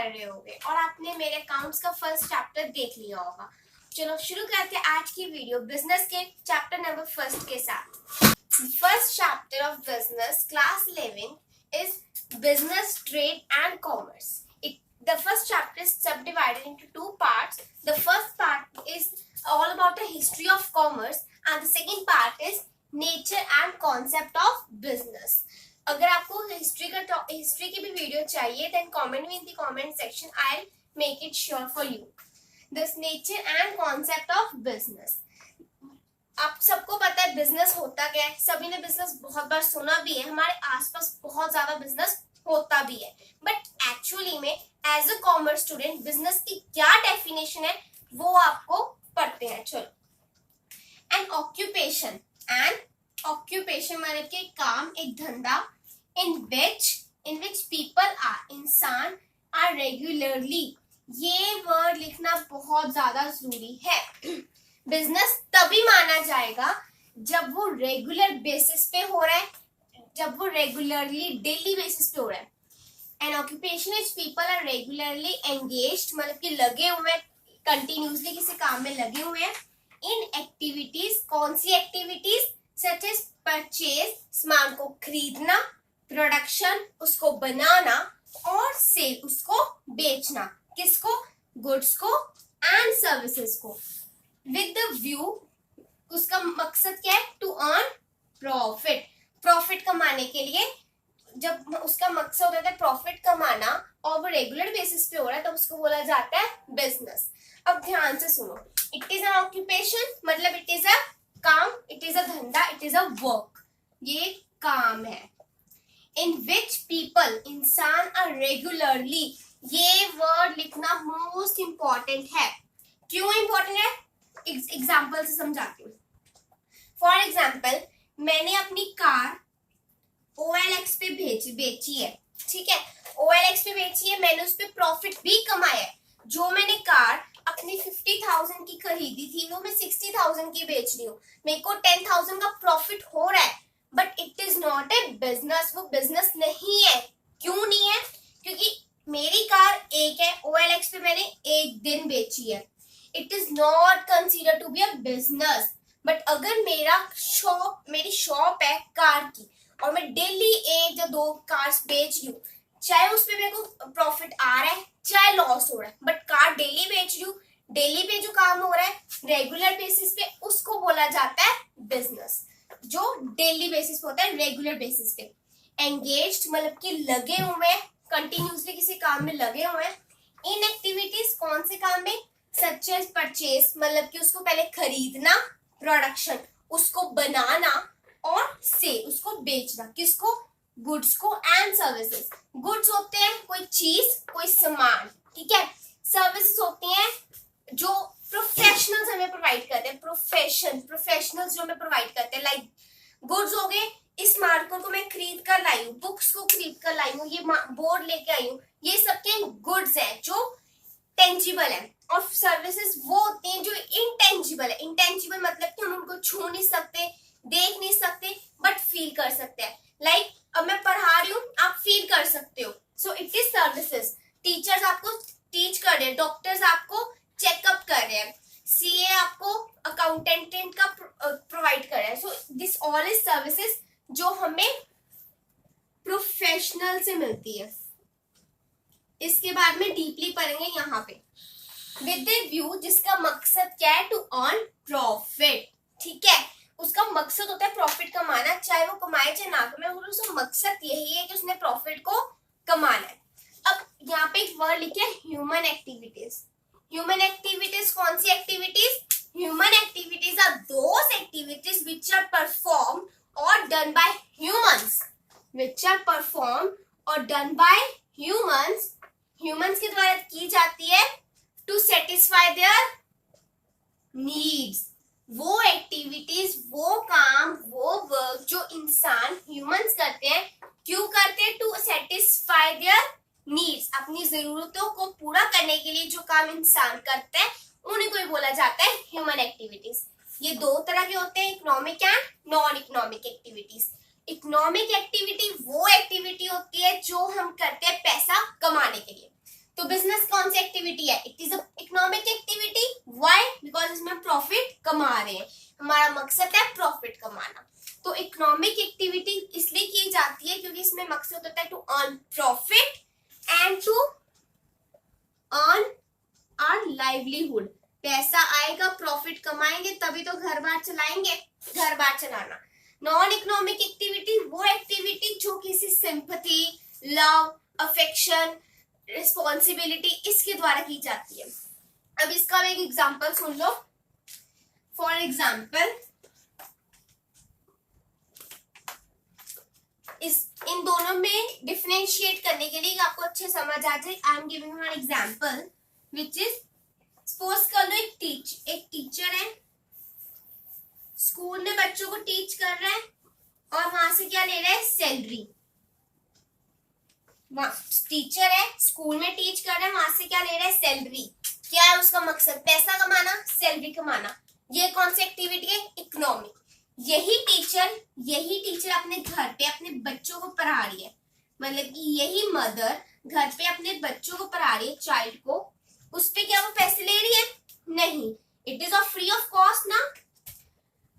कर रहे होगे और आपने मेरे अकाउंट्स का फर्स्ट चैप्टर देख लिया होगा। चलो शुरू करते हैं आज की वीडियो बिजनेस के चैप्टर नंबर फर्स्ट के साथ। First chapter of business class 11 is business, trade and commerce. The first chapter is subdivided into two parts. The first part is all about the history of commerce and the second part is nature and concept of business. अगर आपको history की भी video चाहिए then comment me in the comment section. I'll make it sure for you. This nature and concept of business. आप सबको पता है business होता क्या है, सभी ने बिजनेस बहुत बार सुना भी है, हमारे आसपास बहुत ज्यादा बिजनेस होता भी है, बट एक्चुअली में as a commerce student business की क्या डेफिनेशन है वो आपको पढ़ते हैं। चलो, एन ऑक्यूपेशन मतलब कि काम, एक धंधा, इन विच पीपल आर, इंसान आर रेगुलरली, ये वर्ड लिखना बहुत ज्यादा जरूरी है। बिजनेस तभी माना जाएगा जब वो रेगुलर बेसिस पे हो रहा है, जब वो रेगुलरली डेली बेसिस पे हो रहा है। An occupation is people are regularly engaged, मतलब कि लगे हुए, कंटिन्यूसली किसी काम में लगे हुए हैं। इन एक्टिविटीज, कौन सी एक्टिविटीज? सच एज परचेज, सामान को खरीदना, प्रोडक्शन, उसको बनाना, और सेल, उसको बेचना। किसको? गुड्स को एंड सर्विसेज को। विद द व्यू, उसका मकसद क्या है? टू अर्न प्रॉफिट कमाने के लिए। जब उसका मकसद होता है प्रॉफिट कमाना और वो रेगुलर बेसिस पे हो रहा है तो उसको बोला जाता है बिजनेस। अब ध्यान से सुनो, इट इज एन ऑक्यूपेशन मतलब इट इज अ काम, इट इज अ धंधा, इट इज अ वर्क, ये काम है। इन विच पीपल, इंसान, आर रेगुलरली, ये वर्ड लिखना मोस्ट इंपॉर्टेंट है। क्यों इंपॉर्टेंट है? एग्जाम्पल से समझाती हूँ। फॉर एग्जाम्पल, मैंने अपनी कार OLX पे बेची है, ठीक है, OLX पे बेची है, मैंने उस पे प्रॉफिट भी कमाया है। जो मैंने कार अपनी 50,000 की खरीदी थी वो मैं 60,000 की बेच रही हूँ, मेरे को 10,000 का प्रॉफिट हो रहा है, but it is not a business, वो बिजनेस नहीं है। क्यों नहीं है? क्योंकि मेरी कार एक है, OLX पे मैंने एक दिन बेची है, it is not consider to be a business. But अगर मेरी शॉप है कार की और मैं डेली एक या दो कार्स बेच रही हूँ, चाहे उसपे मेरे को प्रॉफिट आ रहा है चाहे लॉस हो रहा है, बट कार डेली बेच रही हूँ, डेली पे जो काम हो रहा है रेगुलर बेसिस पे, उसको बोला जाता है बिजनेस। जो डेली बेसिस पे होता है, रेगुलर बेसिस पे। एंगेज्ड मतलब कि लगे हुए हैं, कंटिन्यूसली किसी काम में लगे हुए हैं। इन एक्टिविटीज, कौन से काम में? सच एज परचेज मतलब कि उसको पहले खरीदना, प्रोडक्शन, उसको बनाना, और सेल, उसको बेचना। किसको? गुड्स को एंड सर्विसेज। गुड्स होते हैं कोई चीज, कोई सामान, ठीक है। सर्विसेज होती हैं जो प्रोफेशनल्स हमें प्रोवाइड करते हैं, प्रोफेशनल्स जो हमें प्रोवाइड करते हैं। लाइक गुड्स हो गए, इस मार्कर को मैं खरीद कर लाई हूँ, बुक्स को खरीद कर लाई हूँ, ये बोर्ड लेके आई हूँ, ये सबके गुड्स हैं जो टेंजिबल है। और सर्विसेज वो होती हैं जो इंटेंजिबल है। इंटेंजिबल मतलब कि हम उनको छू नहीं सकते, देख नहीं सकते, बट फील कर सकते हैं। लाइक अब मैं पढ़ा रही हूँ, आप फील कर सकते हो, so it is services. Teachers आपको टीच कर रहे हैं, डॉक्टर्स आपको चेकअप कर रहे हैं, CA आपको अकाउंटेंट का प्रोवाइड कर रहा है। So this all is services जो हमें प्रोफेशनल से मिलती है। इसके बाद में डीपली पढ़ेंगे यहाँ पे। विद द व्यू, जिसका मकसद क्या है? टू अर्न प्रॉफिट, ठीक है, उसका मकसद होता है प्रॉफिट कमाना, चाहे वो कमाए चाहे ना कमाए, उसका मकसद यही है कि उसने प्रॉफिट को कमाना है। अब यहाँ पे एक वर्ड लिखे ह्यूमन एक्टिविटीज। ह्यूमन एक्टिविटीज कौन सी activities? Human activities are those activities which are perform और done by humans, which are perform और डन बाय ह्यूमंस के द्वारा की जाती है टू सेटिस्फाई देयर नीड्स। वो एक्टिविटीज, वो काम, वो वर्क जो इंसान, ह्यूमंस करते हैं, क्यों करते हैं? टू सेटिस्फाई देयर नीड्स, अपनी जरूरतों को पूरा करने के लिए जो काम इंसान करते हैं उन्हीं को ही बोला जाता है ह्यूमन एक्टिविटीज। ये दो तरह के होते हैं, economic and non economic activities. Economic activity वो एक्टिविटी होती है जो हम करते हैं पैसा कमाने के लिए, तो बिजनेस कौन सी एक्टिविटी है? It is a economic activity. Why? Because इसमें प्रॉफिट कमा रहे हैं. हमारा मकसद है प्रॉफिट कमाना. तो इकोनॉमिक एक्टिविटी इसलिए की जाती है क्योंकि इसमें मकसद होता है to earn profit and to earn our livelihood. पैसा आएगा, प्रॉफिट कमाएंगे, तभी तो घर बार चलाएंगे. घर बार चलाना. नॉन इकोनॉमिक एक्टिविटी वो एक्टिविटी जो किसी सिंपैथी, लव, अफेक्शन, रिस्पॉन्सिबिलिटी इसके द्वारा की जाती है. अब इसका एक एग्जांपल सुन लो. फॉर एग्जांपल, इन दोनों में डिफरेंशिएट करने के लिए आपको अच्छे समझ आ जाए, I am giving you an example which is, suppose कर लो एक टीचर है, स्कूल में बच्चों को टीच कर रहा है और वहां से क्या ले रहा है? सैलरी. टीचर है, स्कूल में टीच कर रहा है, वहां से क्या ले रहा है? सैलरी. क्या है उसका मकसद? पैसा कमाना, सैलरी कमाना. ये कौन सी एक्टिविटी है? इकोनॉमिक. यही टीचर अपने घर पे अपने बच्चों को पढ़ा रही है, मतलब कि यही मदर घर पे अपने बच्चों को पढ़ा रही है, चाइल्ड को. उस पे क्या वो पैसे ले रही है? नहीं. It is of free of cost ना.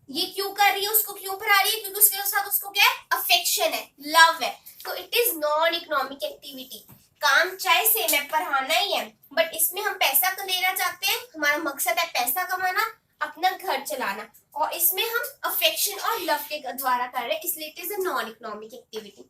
ये क्यों कर रही है? उसको क्यों पढ़ा रही है? क्योंकि उसके साथ उसको क्या है? अफेक्शन है, लव है. तो it is non economic activity. काम चाहे सेम है, पढ़ाना ही है, बट इसमें हम पैसा तो लेना चाहते हैं. हमारा मकसद है पैसा कमाना, अपना घर चलाना, और इसमें हम अफेक्शन और लव के द्वारा कर रहे हैं, इसलिए it is a non economic activity.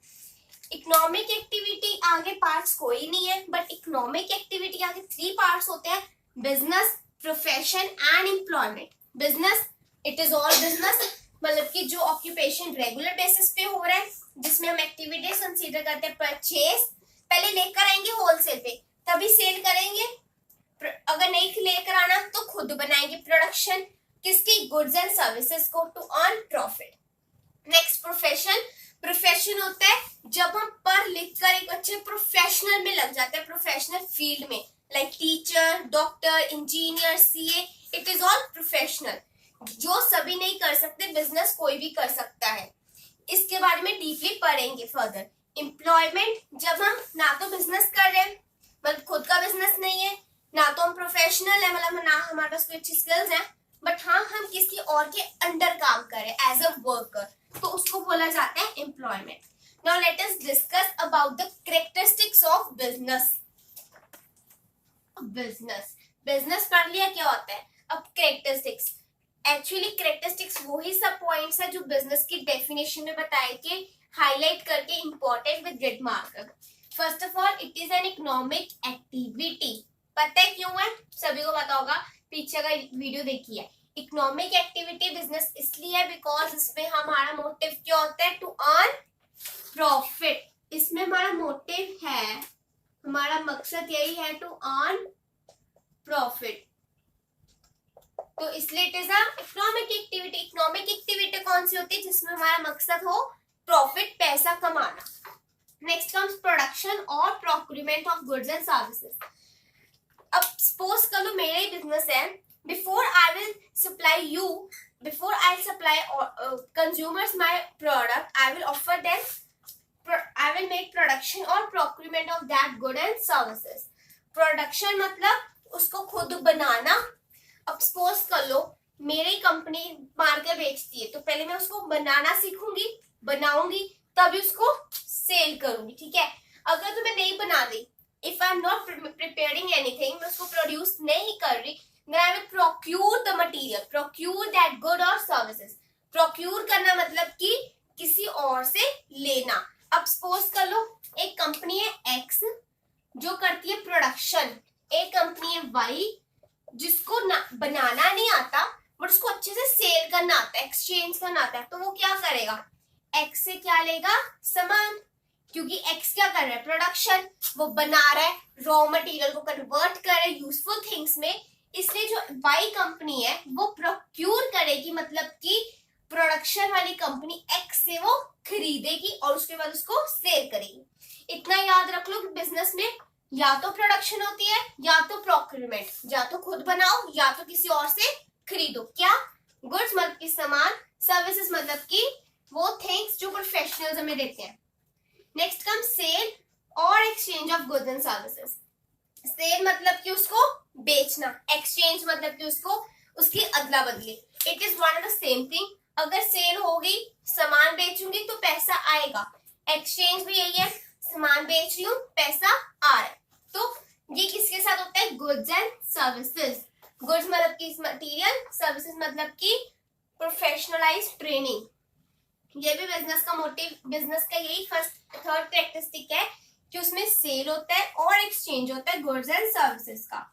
Economic activity आगे पार्ट्स कोई नहीं है, बट इकोनॉमिक एक्टिविटी आगे 3 पार्ट्स होते हैं: business, profession and employment. Business, it is all business, मतलब कि जो ऑक्यूपेशन रेगुलर बेसिस पे हो रहा है, जिसमें हम एक्टिविटीज कंसीडर करते हैं. परचेज, पहले लेकर आएंगे होलसेल पे, तभी सेल करेंगे. अगर नहीं लेकर आना तो खुद बनाएंगे. प्रोडक्शन, किसकी? गुड्स एंड सर्विसेज को, to earn profit. Next profession. Profession होता है जब हम पढ़ लिख कर एक अच्छे प्रोफेशनल में लग जाते हैं, प्रोफेशनल फील्ड में, like teacher, doctor, engineer, CA. It is all professional. जो सभी नहीं कर सकते, बिजनेस कोई भी कर सकता है. इसके बारे में डीपली पढ़ेंगे फर्दर. एम्प्लॉयमेंट, जब हम ना तो बिजनेस कर रहे हैं, मतलब खुद का बिजनेस नहीं है, ना तो हम प्रोफेशनल है, मतलब ना हमारे पास कोई अच्छी स्किल्स है, बट हाँ हम किसी और के अंडर काम करें एज अ वर्कर, तो उसको बोला जाता है employment. Now let us discuss about the characteristics of business. Business पढ़ लिया क्या होता है. अब कैरेक्टरिस्टिक्स, एक्चुअली कैरेक्टरिस्टिक्स वही सब पॉइंट्स है जो बिजनेस की डेफिनेशन में बताए के हाईलाइट करके important with red marker. First of all, it is an economic activity. पता है क्यों है? सभी को पता होगा, पीछे का वीडियो देखिए. इकोनॉमिक एक्टिविटी बिजनेस इसलिए है बिकॉज इसमें हमारा मोटिव क्या होता है? To earn profit. इसमें हमारा मोटिव है, हमारा मकसद यही है, टू अर्न प्रॉफिट. तो इसलिए it is a economic activity. Economic activity कौन सी होती है? जिसमें हमारा मकसद हो प्रॉफिट, पैसा कमाना. नेक्स्ट कम्स प्रोडक्शन और procurement of goods and services. अब सपोज कर लो मेरा ही बिजनेस है. Before I will supply you, before I supply consumers my product, I will offer them, I will make production or procurement of that good and services. Production मतलब उसको खुद बनाना. अब suppose कर लो मेरी कंपनी मार के बेचती है, तो पहले मैं उसको बनाना सीखूंगी, बनाऊंगी, तभी उसको सेल करूंगी. ठीक है. अगर तुम्हें नहीं बना दी, if I am not preparing anything, मैं उसको प्रोड्यूस नहीं कर रही, then I will procure the material, procure that good or services. Procure करना मतलब कि किसी और से लेना. अब सपोज कर लो एक कंपनी है एक्स जो करती है प्रोडक्शन, एक कंपनी है वाई जिसको बनाना नहीं आता बट उसको अच्छे से सेल करना आता है, एक्सचेंज करना आता है. तो वो क्या करेगा? एक्स से क्या लेगा? सामान. क्योंकि एक्स क्या कर रहा है? प्रोडक्शन. वो बना रहा है, रॉ मटेरियल को कन्वर्ट कर रहा है यूजफुल थिंग्स में. इसलिए जो वाई कंपनी है वो प्रोक्यूर करेगी, मतलब कि प्रोडक्शन वाली कंपनी एक्स से वो खरीदेगी और उसके बाद उसको सेल करेगी. इतना याद रख लो कि बिजनेस में या तो प्रोडक्शन होती है या तो प्रोक्यूरमेंट, या तो खुद बनाओ या तो किसी और से खरीदो. क्या? गुड्स मतलब कि सामान, सर्विसेज मतलब कि वो थिंग्स जो प्रोफेशनल्स हमें देते हैं. Next come sale or exchange of goods and services. Sale मतलब कि उसको बेचना, एक्सचेंज मतलब कि उसको उसकी अदला बदली। It is one of the same thing. अगर सेल होगी, सामान बेचूंगी तो पैसा आएगा। एक्सचेंज भी यही है, सामान बेच रही हूँ, पैसा आ रहा है। तो ये किसके साथ होता है? Goods and services. गुड्स मतलब की मटेरियल, सर्विसेज मतलब की प्रोफेशनलाइज्ड ट्रेनिंग। ये भी बिजनेस का मोटिव, बिजनेस का यही थर्ड कैरेक्टरिस्टिक है कि उसमें सेल होता है और एक्सचेंज होता है गुड्स एंड सर्विसेज का।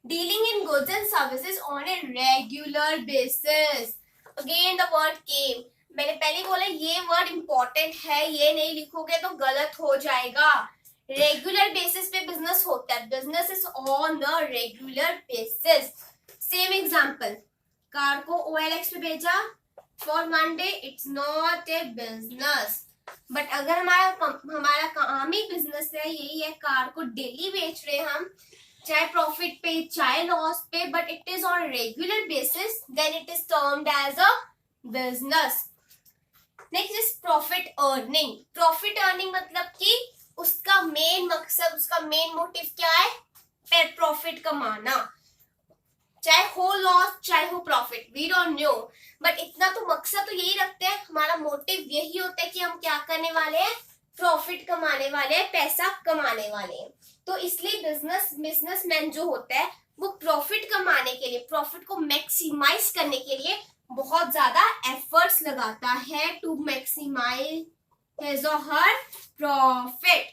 Dealing in goods and services on a regular basis. Again the word came. मैंने पहले बोला ये वर्ड इंपॉर्टेंट है, ये नहीं लिखोगे तो गलत हो जाएगा। रेगुलर बेसिस पे बिजनेस होता है, business is on the regular basis. Same example, car को OLX पे भेजा for one day, it's not a business. But अगर हमारा काम ही बिजनेस है, यही है, कार को डेली बेच रहे हम, चाहे प्रॉफिट पे चाहे लॉस पे, but it is on regular basis, then it is termed as a business. Next is profit earning. Profit earning मतलब कि उसका मेन मकसद, उसका मेन मोटिव क्या है? प्रॉफिट कमाना, चाहे हो लॉस चाहे हो profit, we don't know, but इतना तो मकसद तो यही रखते हैं, हमारा मोटिव यही होता है कि हम क्या करने वाले हैं? प्रॉफिट कमाने वाले हैं, पैसा कमाने वाले हैं। तो इसलिए बिजनेसमैन जो होता है वो प्रॉफिट कमाने के लिए, प्रॉफिट को मैक्सिमाइज करने के लिए बहुत ज्यादा एफर्ट्स लगाता है to maximize his or her profit.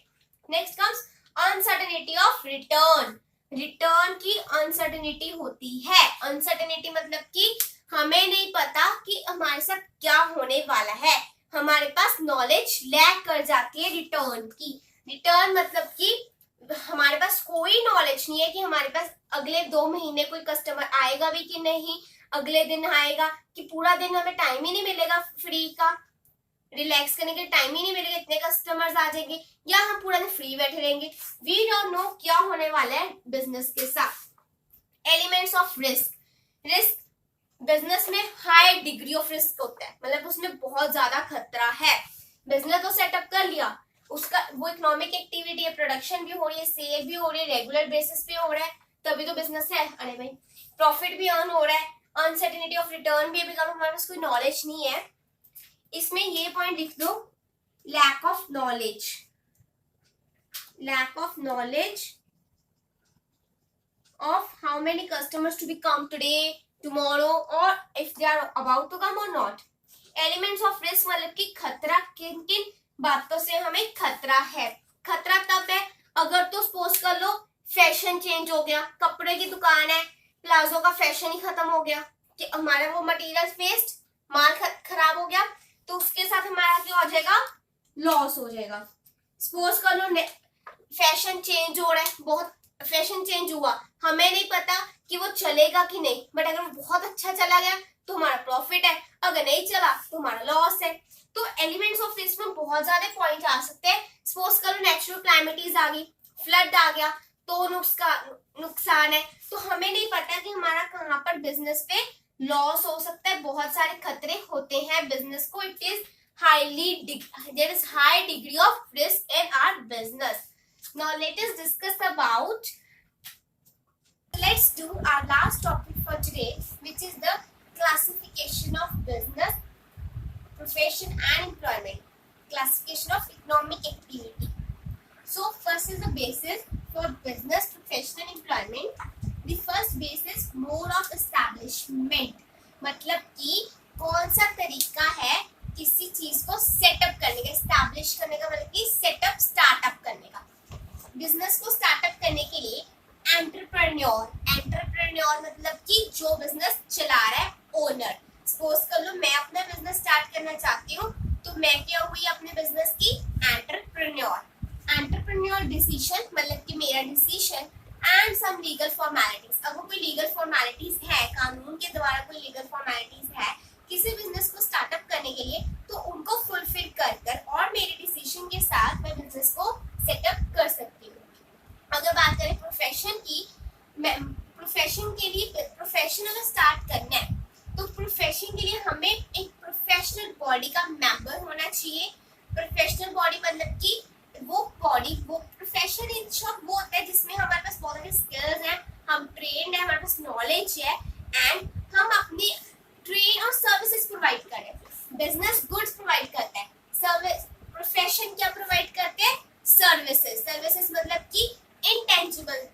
Next comes uncertainty of return. Return की अनसर्टेनिटी होती है। अनसर्टेनिटी मतलब कि हमें नहीं पता कि हमारे साथ क्या होने वाला है, हमारे पास नॉलेज लैक कर जाती है रिटर्न की। रिटर्न मतलब कि हमारे पास कोई नॉलेज नहीं है कि हमारे पास अगले 2 महीने कोई कस्टमर आएगा भी कि नहीं, अगले दिन आएगा कि पूरा दिन हमें टाइम ही नहीं मिलेगा फ्री का, रिलैक्स करने के टाइम ही नहीं मिलेगा, इतने कस्टमर्स आ जाएंगे, या हम पूरा दिन फ्री बैठे रहेंगे। वी डोंट नो क्या होने वाला है बिजनेस के साथ। Elements of risk. Risk business में हाई डिग्री ऑफ रिस्क होता है, मतलब उसमें बहुत ज्यादा खतरा है। बिजनेस तो सेटअप कर लिया, उसका वो इकोनॉमिक एक्टिविटी है, प्रोडक्शन भी हो रही है, सेल भी हो रही है, रेगुलर बेसिस पे हो रहा है, तभी तो बिजनेस है। अरे भाई, प्रॉफिट भी अर्न हो रहा है, अनसर्टेनिटी ऑफ रिटर्न भी है, बिकॉज़ हमारे पास कोई नॉलेज नहीं है। इसमें ये पॉइंट लिख दो, lack of knowledge. Lack of knowledge of how many customers to be come today, tomorrow, or if they are about to come or not. Elements of risk मतलब कि खतरा, किन किन बातों से हमें खतरा है। खतरा तब है अगर तो सपोज कर लो फैशन चेंज हो गया, कपड़े की दुकान है, प्लाजो का फैशन ही खत्म हो गया, कि हमारा वो मटेरियल वेस्ट, माल खराब हो गया, तो उसके साथ हमारा क्या हो जाएगा? लॉस हो जाएगा। सपोज कर लो फैशन चेंज हो रहा है, बहुत फैशन चेंज हुआ, हमें नहीं पता कि वो चलेगा कि नहीं, बट अगर वो बहुत अच्छा चला गया तो हमारा प्रॉफिट है, अगर नहीं चला तो हमारा लॉस है। तो एलिमेंट्स ऑफ रिस्क में बहुत ज्यादा पॉइंट आ सकते हैं। सपोज करो नेचुरल क्लाइमेटीज आ गई, फ्लड आ गया, तो नुकसान है, तो हमें नहीं पता कि हमारा कहाँ पर बिजनेस पे लॉस हो सकता है, बहुत सारे खतरे होते हैं बिजनेस को। It is there is high degree of risk in our business. Now let us discuss about, let's do our last topic for today, which is the classification of business, profession and employment. Classification of economic activity. So first is the basis for business, profession and employment. The first basis mode of establishment, मतलब कि कौन सा तरीका है किसी चीज को setup करने का, एस्टैब्लिश करने का, मतलब कि सेटअप स्टार्टअप करने का। बिजनेस को स्टार्टअप करने के लिए एंटरप्रेन्योर मतलब कि जो बिजनेस चला रहा है, ओनर। सपोज कर लो मैं अपना बिजनेस स्टार्ट करना चाहती हूँ, तो मैं क्या हुई अपने बिजनेस की? एंटरप्रेन्योर डिसीजन मतलब कि मेरा decision and some legal formalities. अगर कोई लीगल फॉर्मेलिटीज है, कानून के द्वारा कोई लीगल फॉर्मेलिटीज है किसी बिजनेस को स्टार्टअप करने के लिए, तो उनको फुलफिल कर और मेरे डिसीजन के साथ मैं बिजनेस को सेटअप कर सकती हूँ। अगर बात करें प्रोफेशन की, प्रोफेशन के लिए, प्रोफेशन अगर स्टार्ट करना है तो प्रोफेशन के लिए हमें एक प्रोफेशनल बॉडी का मेंबर होना चाहिए। प्रोफेशनल बॉडी मतलब कि वो बॉडी, वो प्रोफेशन इन शॉर्ट वो होता है जिसमें हमारे पास बहुत सारी स्किल्स हैं, हम ट्रेंड है, हमारे पास नॉलेज है एंड हम अपनी ट्रेन और सर्विसेज प्रोवाइड करें। बिजनेस गुड्स प्रोवाइड करता है, सर्विस प्रोफेशन क्या प्रोवाइड करते हैं, सर्विसेज। सर्विसेज मतलब कि इंटेंजिबल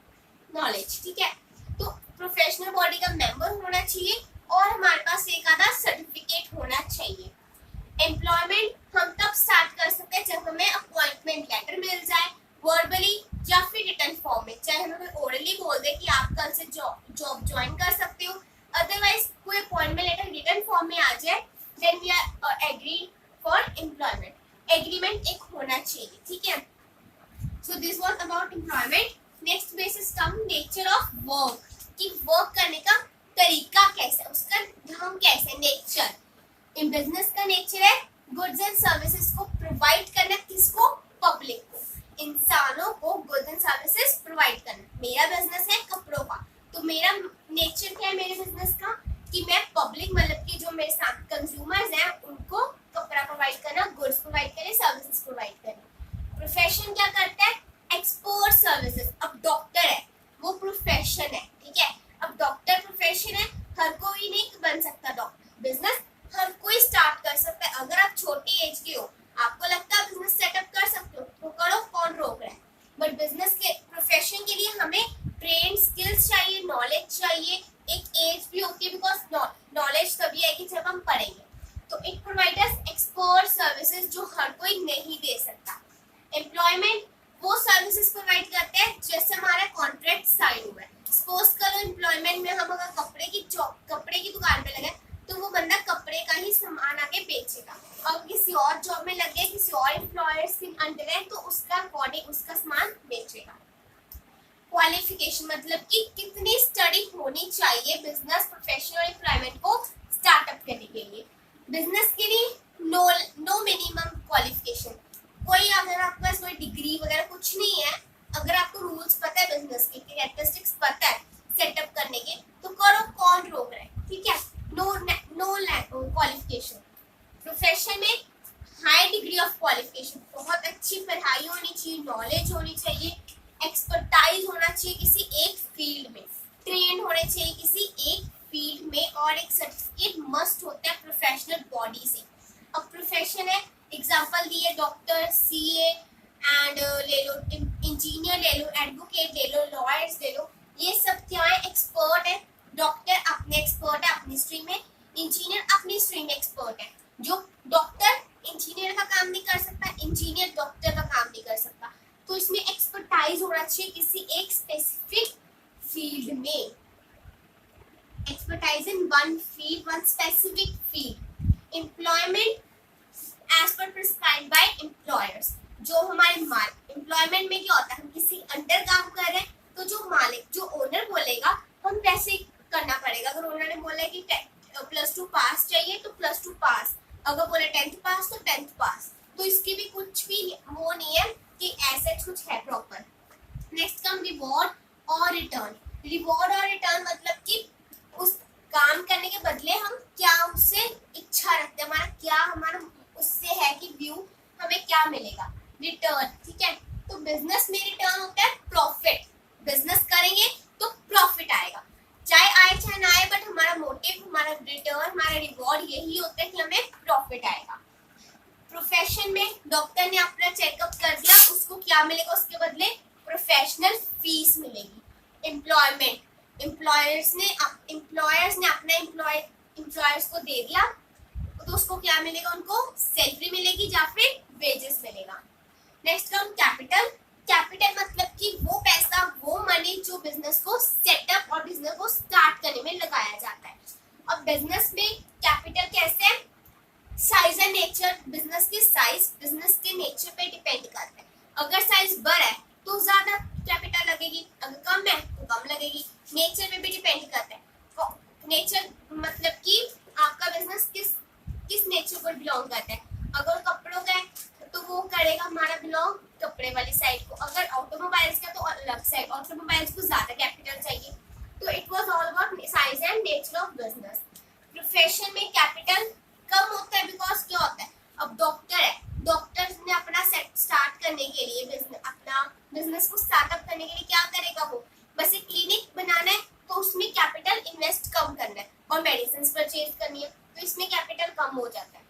नॉलेज, ठीक है। तो प्रोफेशनल बॉडी का मेंबर होना चाहिए और हमारे पास एक आधा सर्टिफिकेट होना चाहिए। एम्प्लॉयमेंट हम तब स्टार्ट कर सकते हैं जब हमें अपॉइंटमेंट लेटर मिल जाए, वर्बली या फिर रिटन फॉर्म में। चाहे हमें ओरली बोल दे कि आप कल से जॉब ज्वाइन कर सकते हो, अदरवाइज कोई अपॉइंटमेंट लेटर रिटन फॉर्म में आ जाए, then we are agree for employment. Agreement एक होना चाहिए, ठीक है। So this was about employment. Next basis come nature of work, कि वर्क करने का तरीका कैसा है, उसका ढंग कैसे, नेचर। इन बिजनेस का नेचर है गुड्स एंड सर्विसेज को प्रोवाइड करना, किसको, पब्लिक को, इंसानों को गुड्स एंड सर्विसेज प्रोवाइड करना। मेरा बिजनेस है कपड़ों का, तो मेरा नेचर क्या है मेरे बिजनेस का, कि मैं पब्लिक मतलब कि जो मेरे साथ कंज्यूमर्स हैं उनको कपड़ा प्रोवाइड करना, गुड्स प्रोवाइड करें, सर्विसेज प्रोवाइड करना। प्रोफेशन क्या करता है, एक्सपोर्ट सर्विसेज। अब डॉक्टर है वो प्रोफेशन है, ठीक है। अब डॉक्टर प्रोफेशन है, हर कोई नहीं बन सकता डॉक्टर। बिजनेस हर कोई स्टार्ट कर सकता है। अगर आप छोटी एज के हो, आपको लगता है बिजनेस सेटअप कर सकते हो तो करो, कौन रोक रहा है। बट बिजनेस के प्रोफेशन के लिए हमें ट्रेन स्किल्स चाहिए, नॉलेज चाहिए, एक एज भी होती है, बिकॉज नॉलेज तभी आएगी जब हम पढ़ेंगे। तो इट प्रोवाइडर्स एक्सपोर्ट सर्विसेज जो हर कोई नहीं दे सकता। एम्प्लॉयमेंट वो सर्विसेज प्रोवाइड करते हैं जैसे हमारा कॉन्ट्रैक्ट साइन हुआ है। सपोज करो एम्प्लॉयमेंट में हम अगर कपड़े की दुकान पे लगे तो वो बंदा कपड़े का ही सामान आके बेचेगा, और किसी और जॉब में लग गया, किसी और एम्प्लॉयर्स के अंडर है तो उसका अकॉर्डिंग उसका सामान बेचेगा। क्वालिफिकेशन मतलब कि कितनी स्टडी होनी चाहिए बिजनेस प्रोफेशनल एम्प्लॉयमेंट को स्टार्टअप करने के लिए। बिजनेस के लिए नो मिनिमम क्वालिफिकेशन। कोई अगर आपके पास कोई डिग्री वगैरह कुछ नहीं है, अगर आपको रूल्स पता है बिजनेस के, कैरेक्टरिस्टिक्स पता है सेटअप करने के, तो करो, कौन रोक रहा है, ठीक है। No qualification. प्रोफेशन में हाई डिग्री ऑफ क्वालिफिकेशन, बहुत अच्छी पढ़ाई होनी चाहिए, नॉलेज होनी चाहिए, एक्सपर्टाइज होना चाहिए किसी एक फील्ड में, ट्रेन होने चाहिए किसी एक फील्ड में, और एक सर्टिफिकेट मस्ट होता है प्रोफेशनल बॉडी से। अब प्रोफेशन है, एग्जांपल दिए, डॉक्टर, सीए एंड ले लो, इंजीनियर ले लो, एडवोकेट ले लो, लॉयर्स ले लो, ये सब क्या है, एक्सपर्ट है। डॉक्टर अपने एक्सपर्ट है अपनी स्ट्रीम में, इंजीनियर अपनी स्ट्रीम में एक्सपर्ट है। जो डॉक्टर इंजीनियर का काम नहीं कर सकता, इंजीनियर डॉक्टर का काम नहीं कर सकता, तो इसमें एक्सपर्टाइज होना चाहिए किसी एक स्पेसिफिक फील्ड में। Expertise in one field, one specific field. Employment as per prescribed by employers. जो हमारे एम्प्लॉयमेंट में क्या होता है, हम किसी अंडर काम कर रहे हैं तो जो मालिक, जो ओनर बोलेगा हम वैसे करना पड़ेगा। अगर ओनर ने बोला कि +2 पास चाहिए तो +2 पास, अगर बोले 10th पास तो 10th पास, तो इसकी भी कुछ भी वो नहीं है कि ऐसे कुछ है प्रॉपर। नेक्स्ट कम रिवॉर्ड और रिटर्न। रिवॉर्ड और रिटर्न मतलब कि उस काम करने के बदले हम क्या उससे इच्छा रखते हैं, हमारा उससे है कि व्यू हमें क्या मिलेगा, रिटर्न, ठीक है। तो बिजनेस में रिटर्न होता है प्रॉफिट। बिजनेस करेंगे तो प्रॉफिट आएगा, चाहे आए चाहे ना आए, बट हमारा मोटिव, हमारा रिटर्न, हमारा रिवॉर्ड यही होता है कि हमें प्रॉफिट आएगा। प्रोफेशन में डॉक्टर ने अपना चेकअप कर दिया, उसको क्या मिलेगा, उसके बदले प्रोफेशनल फीस मिलेगी। एम्प्लॉयमेंट, एम्प्लॉयर्स ने अपना एम्प्लॉयर्स को दे दिया तो उसको क्या मिलेगा, उनको सैलरी मिलेगी या फिर वेजेस मिलेगा। Next come capital. कैपिटल मतलब कि वो पैसा, वो मनी जो बिजनेस को सेटअप और बिजनेस को स्टार्ट करने में लगाया जाता है। अब बिजनेस में कैपिटल कैसे है, साइज एंड नेचर। बिजनेस की साइज बिजनेस के नेचर पे डिपेंड करता है। अगर साइज बड़ा है तो ज्यादा कैपिटल लगेगी, अगर कम है तो कम लगेगी। नेचर पे भी डिपेंड करता है। नेचर मतलब कि आपका बिजनेस किस नेचर को बिलोंग करता है। अगर कपड़ों का है तो वो करेगा हमारा बिलोंग कपड़े वाली साइड को, अगर ऑटोमोबाइल्स का तो अलग साइड, ऑटोमोबाइल्स को ज्यादा कैपिटल चाहिए। तो it was all about size and nature of business. Profession में कैपिटल कम होता है बिकॉज क्या होता है, अब डॉक्टर है, डॉक्टर ने अपना स्टार्ट करने के लिए अपना बिजनेस को स्टार्टअप करने के लिए क्या करेगा वो, बस एक क्लिनिक बनाना है तो उसमें कैपिटल इन्वेस्ट कम करना है और मेडिसिन परचेज करनी है तो इसमें कैपिटल कम हो जाता है।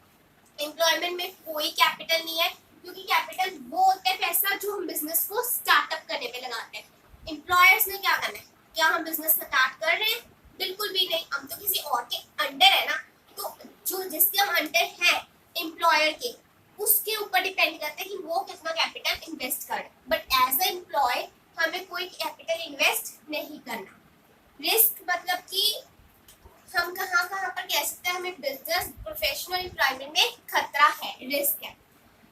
एम्प्लॉयमेंट में कोई कैपिटल नहीं है क्योंकि कैपिटल वो होता है पैसा जो हम बिजनेस को स्टार्टअप करने पे लगाते हैं। एम्प्लॉयर्स ने क्या करना है, क्या हम बिजनेस स्टार्ट कर रहे हैं? बिल्कुल भी नहीं, हम तो किसी और के अंडर है ना, तो जो जिसके हम अंडर है एम्प्लॉयर के, उसके ऊपर डिपेंड करता है कि वो कितना कैपिटल इन्वेस्ट करे। बट एज ए एम्प्लॉय हमें कोई कैपिटल इन्वेस्ट नहीं करना। रिस्क मतलब कि हम कहाँ पर कह सकते हैं हमें बिजनेस प्रोफेशनल एम्प्लॉयमेंट में खतरा है, रिस्क है।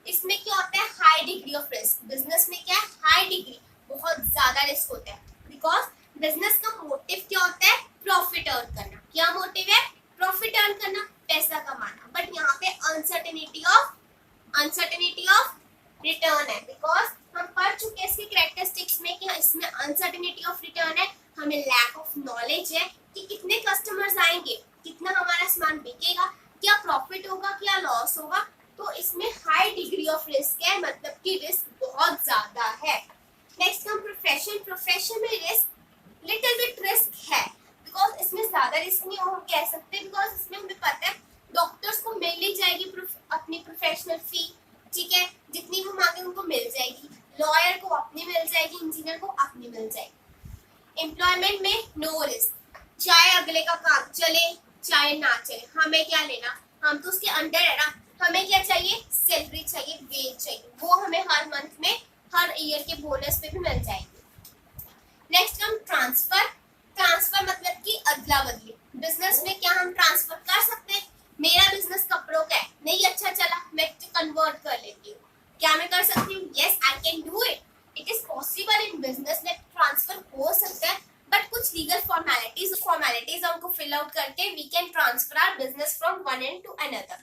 इसमें क्या होता है, high degree of risk. Business में क्या है, हाई डिग्री, बहुत ज्यादा रिस्क होता है। बिकॉज बिजनेस का मोटिव क्या होता है, प्रॉफिट अर्न करना। क्या मोटिव है, प्रॉफिट अर्न करना, पैसा कमाना। बट यहाँ पे अनसर्टेनिटी ऑफ रिटर्न है। बिकॉज हम पढ़ चुके हैं इसके कैरेक्टरिस्टिक्स में कि इसमें अनसर्टेनिटी ऑफ रिटर्न है, हमें लैक ऑफ नॉलेज है कि कितने कस्टमर्स आएंगे, कितना हमारा सामान बिकेगा, क्या प्रॉफिट होगा, क्या लॉस होगा। तो इसमें हाई डिग्री ऑफ रिस्क है, मतलब कि रिस्क बहुत ज्यादा है। नेक्स्ट हम प्रोफेशन में रिस्क लिटिल बिट रिस्क है, बिकॉज इसमें ज्यादा रिस्क नहीं हम कह सकते, बिकॉज इसमें हमें पता है डॉक्टर्स को मिल ही जाएगी अपनी प्रोफेशनल फी, ठीक है, जितनी वो मांगे उनको मिल जाएगी। लॉयर को अपनी मिल जाएगी, इंजीनियर को अपनी मिल जाएगी। एम्प्लॉयमेंट में नो रिस्क, चाहे अगले का काम चले चाहे ना चले, हमें क्या लेना, हम तो उसके अंडर है ना। हमें क्या चाहिए, सैलरी चाहिए, वेज चाहिए, वो हमें हर मंथ में हर ईयर के बोनस पे भी मिल जाएगी। नेक्स्ट हम ट्रांसफर मतलब कि अदला बदली। बिजनेस में क्या हम ट्रांसफर कर सकते हैं, मेरा बिजनेस कपड़ों का है, नहीं अच्छा चला मैं कन्वर्ट कर लेती हूँ, क्या मैं कर सकती हूँ? Yes, I can do it. It is possible in business में ट्रांसफर हो सकता है, बट कुछ लीगल फॉर्मेलिटीज हमको फिल आउट करके we can transfer our business from one end to another.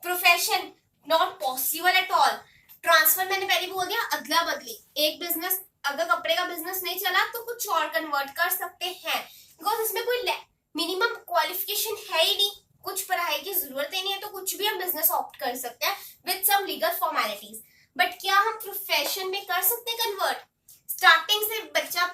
Profession not possible at all. Transfer मैंने पहले बोल दिया, अदला बदली। एक बिजनेस अगर कपड़े का बिजनेस नहीं चला तो कुछ और कन्वर्ट कर सकते हैं, बिकॉज इसमें कोई मिनिमम क्वालिफिकेशन है ही नहीं, कुछ पढ़ाई की जरूरत ही नहीं है, तो कुछ भी हम बिजनेस ऑप्ट कर सकते हैं with some legal formalities. But क्या हम प्रोफेशन में कर सकते हैं कन्वर्ट? स्टार्टिंग से बच्चा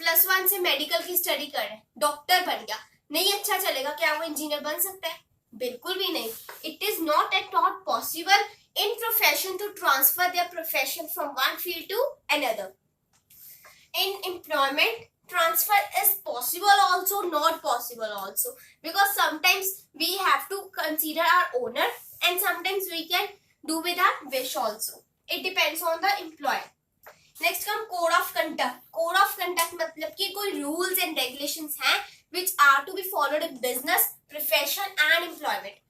+1 से मेडिकल की स्टडी कर रहा है, डॉक्टर बन गया, नहीं अच्छा चलेगा, क्या वो इंजीनियर बन सकता है? बिल्कुल भी नहीं। It is not at all possible in profession to transfer their profession from one field to another. In employment, transfer is possible also, not possible also, because sometimes we have to consider our owner and sometimes we can do with our wish also. It depends on the employer. Next come code of conduct. Code of conduct मतलब कि कोई rules and regulations हैं which are to be followed in business, profession and employment.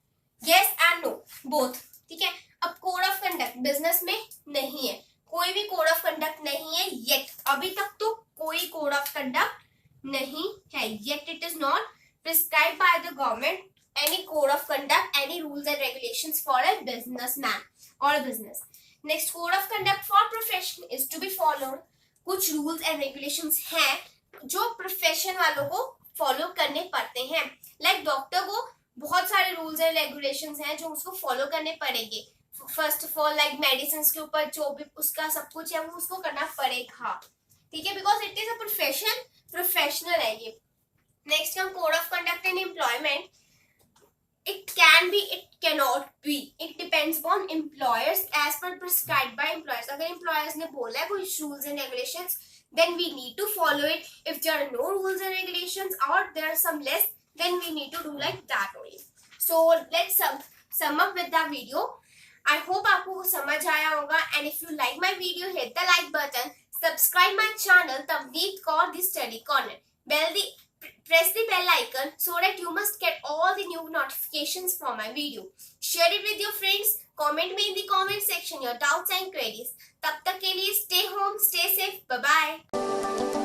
Yes and no, both. ठीक है। अब code of conduct business में नहीं है, कोई भी कोड ऑफ कंडक्ट नहीं है येट, अभी तक तो कोई कोड ऑफ कंडक्ट नहीं है yet. It is not prescribed by the government any code of conduct, any rules and regulations for a businessman और business. Next code of conduct for profession is to be followed. कुछ rules and regulations हैं जो profession वालों को follow करने पड़ते हैं। Like doctor को बहुत सारे रूल्स एंड रेगुलेशंस हैं जो उसको फॉलो करने पड़ेंगे। First of all like medicine के ऊपर जो भी उसका सब कुछ है वो उसको करना पड़ेगा, ठीक है, because it is a profession, professional है ये। नेक्स्ट हम code of conduct in employment. It can be, it cannot be, it depends upon employers as per prescribed by employers. अगर एम्प्लॉयर्स ने बोला है कुछ rules and regulations, then we need to follow it. If there are no rules and regulations or there are some less, then we need to do like that only. So let's sum up with the video. I hope आपको समझ आया होगा, and if you like my video, hit the like button, subscribe my channel Tavneet Kaur the Study Corner, press the bell icon so that you must get all the new notifications from my video. Share it with your friends, comment me in the comment section your doubts and queries. तब तक के लिए stay home, stay safe, bye bye.